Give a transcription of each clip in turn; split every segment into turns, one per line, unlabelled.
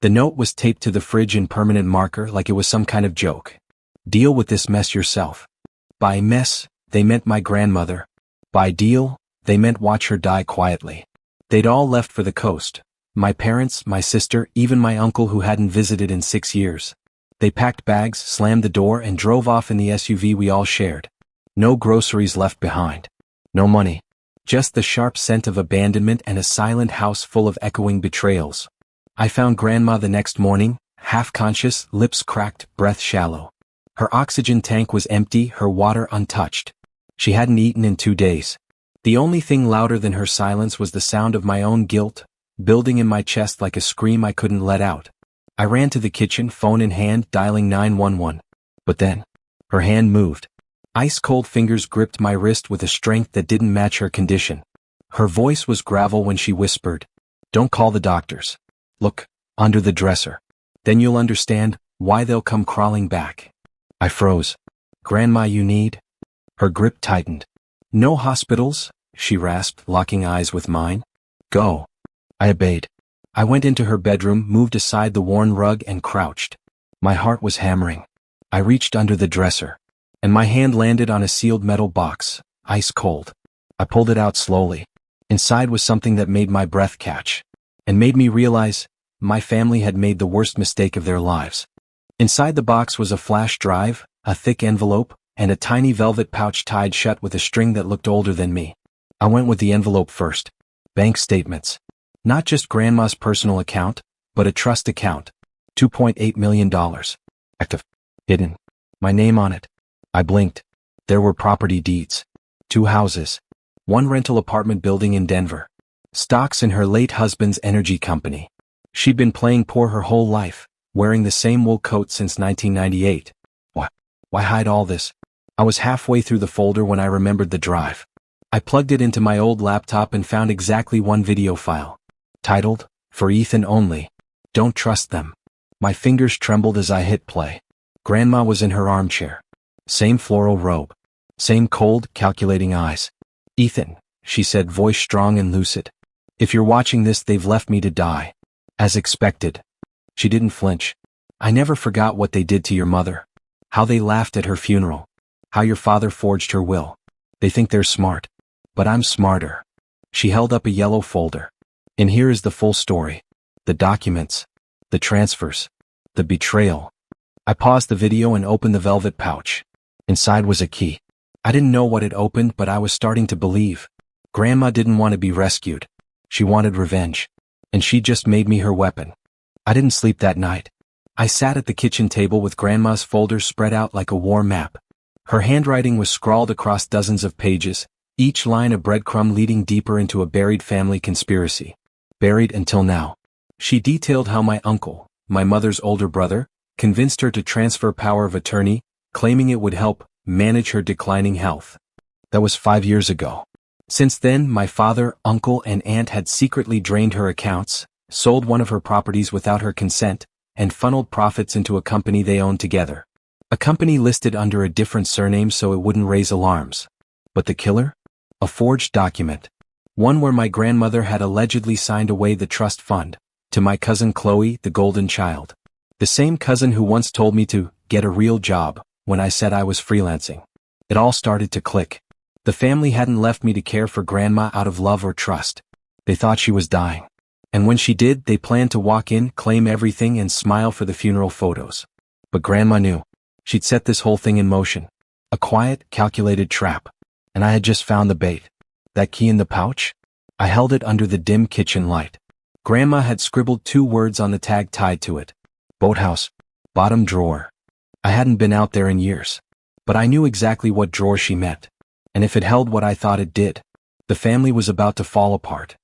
The note was taped to the fridge in permanent marker like it was some kind of joke. Deal with this mess yourself. By mess, they meant my grandmother. By deal, they meant watch her die quietly. They'd all left for the coast. My parents, my sister, even my uncle who hadn't visited in 6 years. They packed bags, slammed the door, and drove off in the SUV we all shared. No groceries left behind. No money. Just the sharp scent of abandonment and a silent house full of echoing betrayals. I found Grandma the next morning, half-conscious, lips cracked, breath shallow. Her oxygen tank was empty, her water untouched. She hadn't eaten in 2 days. The only thing louder than her silence was the sound of my own guilt, building in my chest like a scream I couldn't let out. I ran to the kitchen, phone in hand, dialing 911. But then, her hand moved. Ice-cold fingers gripped my wrist with a strength that didn't match her condition. Her voice was gravel when she whispered, "Don't call the doctors. Look, under the dresser. Then you'll understand why they'll come crawling back." I froze. "Grandma, you need?" Her grip tightened. "No hospitals," she rasped, locking eyes with mine. "Go." I obeyed. I went into her bedroom, moved aside the worn rug, and crouched. My heart was hammering. I reached under the dresser, and my hand landed on a sealed metal box, ice cold. I pulled it out slowly. Inside was something that made my breath catch, and made me realize my family had made the worst mistake of their lives. Inside the box was a flash drive, a thick envelope, and a tiny velvet pouch tied shut with a string that looked older than me. I went with the envelope first. Bank statements. Not just Grandma's personal account, but a trust account. $2.8 million. Active. Hidden. My name on it. I blinked. There were property deeds. 2 houses. 1 rental apartment building in Denver. Stocks in her late husband's energy company. She'd been playing poor her whole life, wearing the same wool coat since 1998. Why hide all this? I was halfway through the folder when I remembered the drive. I plugged it into my old laptop and found exactly 1 video file. Titled, "For Ethan Only. Don't Trust Them." My fingers trembled as I hit play. Grandma was in her armchair. Same floral robe. Same cold, calculating eyes. "Ethan," she said, voice strong and lucid. "If you're watching this, they've left me to die. As expected." She didn't flinch. "I never forgot what they did to your mother. How they laughed at her funeral. How your father forged her will. They think they're smart. But I'm smarter." She held up a yellow folder. "And here is the full story. The documents. The transfers. The betrayal." I paused the video and opened the velvet pouch. Inside was a key. I didn't know what it opened, but I was starting to believe. Grandma didn't want to be rescued. She wanted revenge. And she just made me her weapon. I didn't sleep that night. I sat at the kitchen table with Grandma's folders spread out like a war map. Her handwriting was scrawled across dozens of pages, each line a breadcrumb leading deeper into a buried family conspiracy. Buried until now. She detailed how my uncle, my mother's older brother, convinced her to transfer power of attorney, claiming it would help manage her declining health. That was 5 years ago. Since then, my father, uncle, and aunt had secretly drained her accounts, sold one of her properties without her consent, and funneled profits into a company they owned together. A company listed under a different surname so it wouldn't raise alarms. But the killer? A forged document. One where my grandmother had allegedly signed away the trust fund, to my cousin Chloe, the golden child. The same cousin who once told me to get a real job when I said I was freelancing. It all started to click. The family hadn't left me to care for Grandma out of love or trust. They thought she was dying. And when she did, they planned to walk in, claim everything, and smile for the funeral photos. But Grandma knew. She'd set this whole thing in motion. A quiet, calculated trap. And I had just found the bait. That key in the pouch? I held it under the dim kitchen light. Grandma had scribbled 2 words on the tag tied to it. Boathouse. Bottom drawer. I hadn't been out there in years. But I knew exactly what drawer she meant. And if it held what I thought it did, the family was about to fall apart.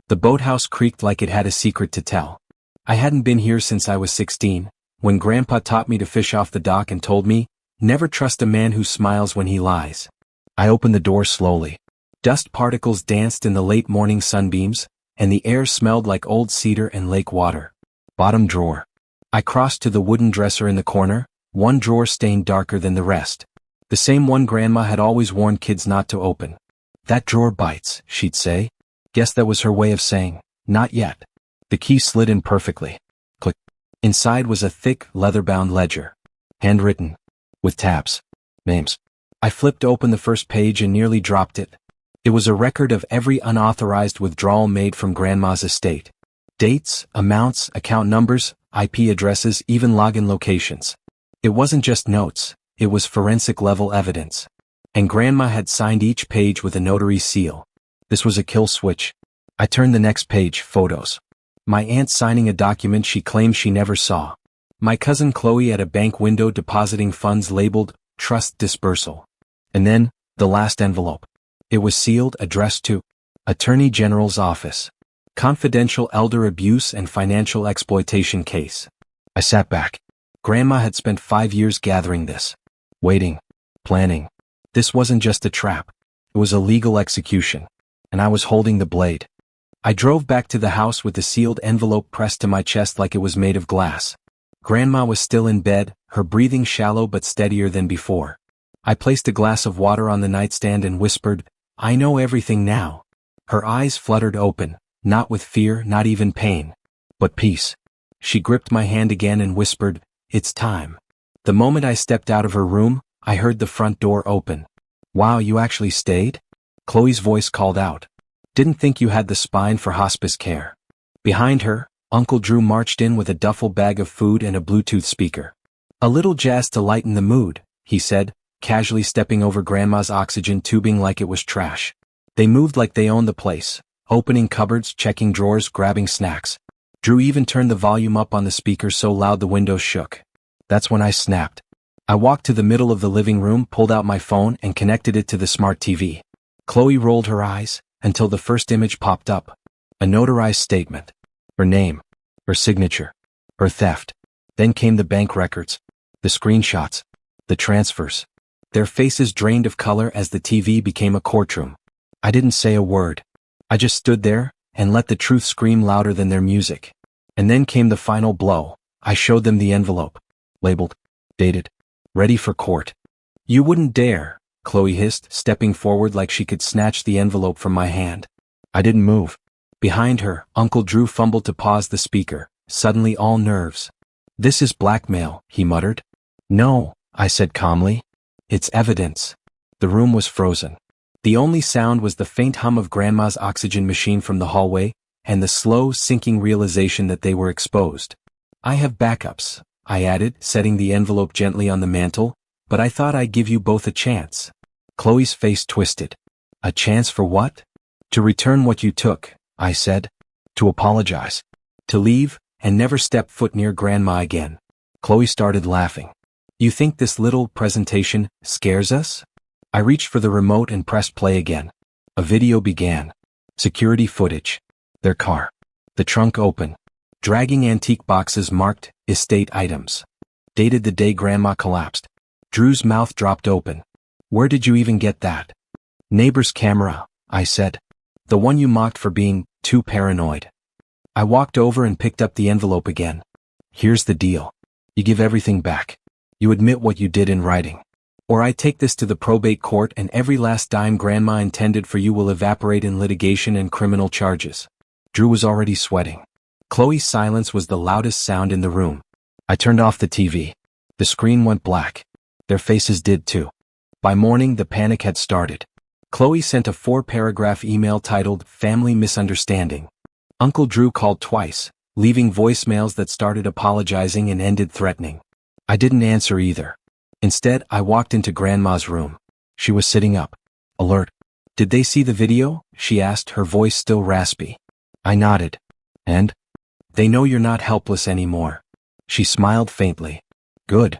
The boathouse creaked like it had a secret to tell. I hadn't been here since I was 16, when Grandpa taught me to fish off the dock and told me, never trust a man who smiles when he lies. I opened the door slowly. Dust particles danced in the late morning sunbeams, and the air smelled like old cedar and lake water. Bottom drawer. I crossed to the wooden dresser in the corner, one drawer stained darker than the rest. The same one Grandma had always warned kids not to open. "That drawer bites," she'd say. Guess that was her way of saying, "Not yet." The key slid in perfectly. Click. Inside was a thick, leather-bound ledger. Handwritten. With tabs. Names. I flipped open the first page and nearly dropped it. It was a record of every unauthorized withdrawal made from Grandma's estate. Dates, amounts, account numbers, IP addresses, even login locations. It wasn't just notes, it was forensic-level evidence. And Grandma had signed each page with a notary seal. This was a kill switch. I turned the next page, photos. My aunt signing a document she claimed she never saw. My cousin Chloe at a bank window depositing funds labeled, Trust Dispersal. And then, the last envelope. It was sealed, addressed to Attorney General's Office. Confidential elder abuse and financial exploitation case. I sat back. Grandma had spent 5 years gathering this. Waiting. Planning. This wasn't just a trap. It was a legal execution. And I was holding the blade. I drove back to the house with the sealed envelope pressed to my chest like it was made of glass. Grandma was still in bed, her breathing shallow but steadier than before. I placed a glass of water on the nightstand and whispered, I know everything now. Her eyes fluttered open, not with fear, not even pain, but peace. She gripped my hand again and whispered, It's time. The moment I stepped out of her room, I heard the front door open. Wow, you actually stayed? Chloe's voice called out. Didn't think you had the spine for hospice care. Behind her, Uncle Drew marched in with a duffel bag of food and a Bluetooth speaker. A little jazz to lighten the mood, he said, casually stepping over Grandma's oxygen tubing like it was trash. They moved like they owned the place, opening cupboards, checking drawers, grabbing snacks. Drew even turned the volume up on the speaker so loud the windows shook. That's when I snapped. I walked to the middle of the living room, pulled out my phone, and connected it to the smart TV. Chloe rolled her eyes, until the first image popped up. A notarized statement. Her name. Her signature. Her theft. Then came the bank records. The screenshots. The transfers. Their faces drained of color as the TV became a courtroom. I didn't say a word. I just stood there, and let the truth scream louder than their music. And then came the final blow. I showed them the envelope. Labeled. Dated. Ready for court. You wouldn't dare, Chloe hissed, stepping forward like she could snatch the envelope from my hand. I didn't move. Behind her, Uncle Drew fumbled to pause the speaker, suddenly all nerves. This is blackmail, he muttered. No, I said calmly. It's evidence. The room was frozen. The only sound was the faint hum of Grandma's oxygen machine from the hallway, and the slow, sinking realization that they were exposed. I have backups, I added, setting the envelope gently on the mantel, but I thought I'd give you both a chance. Chloe's face twisted. A chance for what? To return what you took, I said. To apologize. To leave, and never step foot near Grandma again. Chloe started laughing. You think this little presentation scares us? I reached for the remote and pressed play again. A video began. Security footage. Their car. The trunk open. Dragging antique boxes marked estate items. Dated the day Grandma collapsed. Drew's mouth dropped open. Where did you even get that? Neighbor's camera, I said. The one you mocked for being too paranoid. I walked over and picked up the envelope again. Here's the deal. You give everything back. You admit what you did in writing. Or I take this to the probate court and every last dime Grandma intended for you will evaporate in litigation and criminal charges. Drew was already sweating. Chloe's silence was the loudest sound in the room. I turned off the TV. The screen went black. Their faces did too. By morning, the panic had started. Chloe sent a 4-paragraph email titled Family Misunderstanding. Uncle Drew called twice, leaving voicemails that started apologizing and ended threatening. I didn't answer either. Instead, I walked into Grandma's room. She was sitting up. Alert. Did they see the video? She asked, her voice still raspy. I nodded. And? They know you're not helpless anymore. She smiled faintly. Good.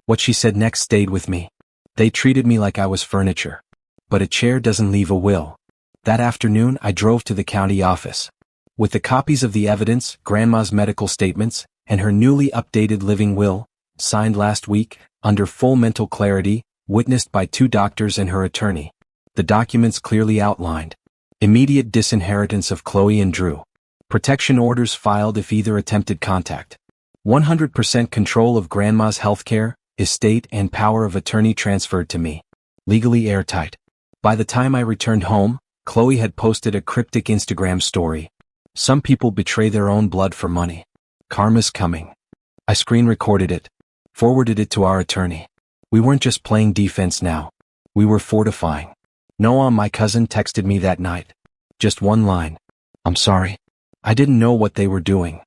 What she said next stayed with me. They treated me like I was furniture. But a chair doesn't leave a will. That afternoon, I drove to the county office. With the copies of the evidence, Grandma's medical statements, and her newly updated living will, signed last week, under full mental clarity, witnessed by 2 doctors and her attorney. The documents clearly outlined. Immediate disinheritance of Chloe and Drew. Protection orders filed if either attempted contact. 100% control of Grandma's healthcare, estate and power of attorney transferred to me. Legally airtight. By the time I returned home, Chloe had posted a cryptic Instagram story. Some people betray their own blood for money. Karma's coming. I screen recorded it, forwarded it to our attorney. We weren't just playing defense now. We were fortifying. Noah, my cousin, texted me that night. Just one line. I'm sorry. I didn't know what they were doing.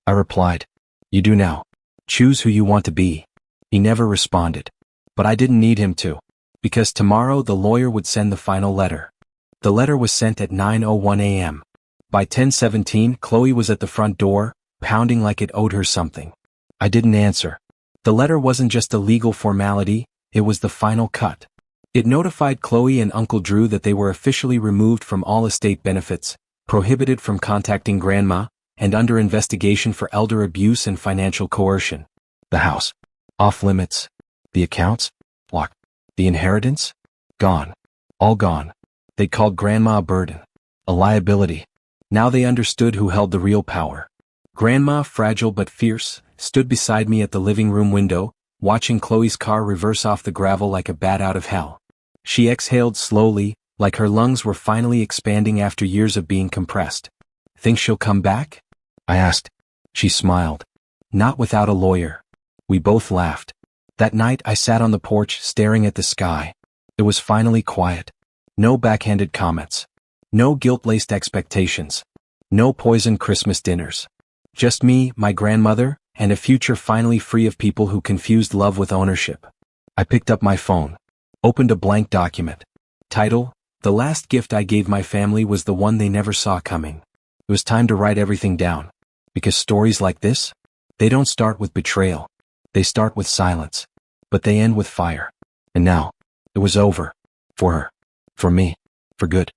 I replied, you do now. Choose who you want to be. He never responded. But I didn't need him to. Because tomorrow the lawyer would send the final letter. The letter was sent at 9:01 a.m. By 10:17, Chloe was at the front door, pounding like it owed her something. I didn't answer. The letter wasn't just a legal formality, it was the final cut. It notified Chloe and Uncle Drew that they were officially removed from all estate benefits, prohibited from contacting Grandma, and under investigation for elder abuse and financial coercion. The house. Off limits. The accounts. Locked. The inheritance. Gone. All gone. They called Grandma a burden. A liability. Now they understood who held the real power. Grandma, fragile but fierce, stood beside me at the living room window, watching Chloe's car reverse off the gravel like a bat out of hell. She exhaled slowly, like her lungs were finally expanding after years of being compressed. Think she'll come back? I asked. She smiled. Not without a lawyer. We both laughed. That night I sat on the porch staring at the sky. It was finally quiet. No backhanded comments. No guilt-laced expectations. No poisoned Christmas dinners. Just me, my grandmother, and a future finally free of people who confused love with ownership. I picked up my phone. Opened a blank document. Title: The last gift I gave my family was the one they never saw coming. It was time to write everything down. Because stories like this, they don't start with betrayal. They start with silence. But they end with fire. And now, it was over. For her. For me. For good.